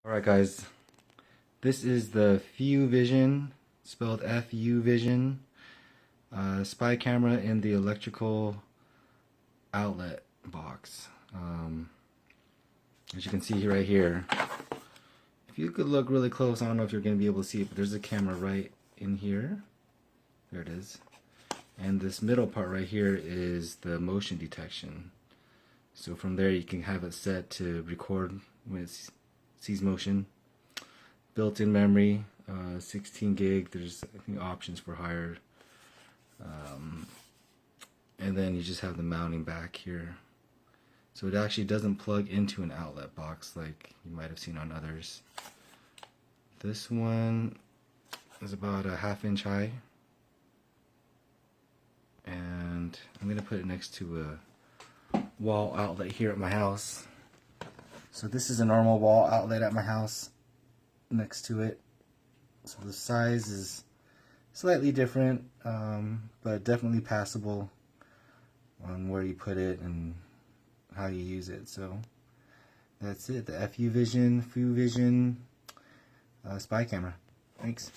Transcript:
Alright guys, this is the Fuvision, spelled F-U-Vision, spy camera in the electrical outlet box. As you can see right here, if you could look really close, I don't know if you're going to be able to see it, but there's a camera right in here. There it is. And this middle part right here is the motion detection. So from there you can have it set to record when it sees motion. Built-in memory, 16 gig. There's I think options for higher. And then you just have the mounting back here. So it actually doesn't plug into an outlet box like you might have seen on others. This one is about a 1/2 inch high. And I'm going to put it next to a wall outlet here at my house. So this is a normal wall outlet at my house next to it. So the size is slightly different, but definitely passable on where you put it and how you use it. So that's it, the Fuvision spy camera. Thanks.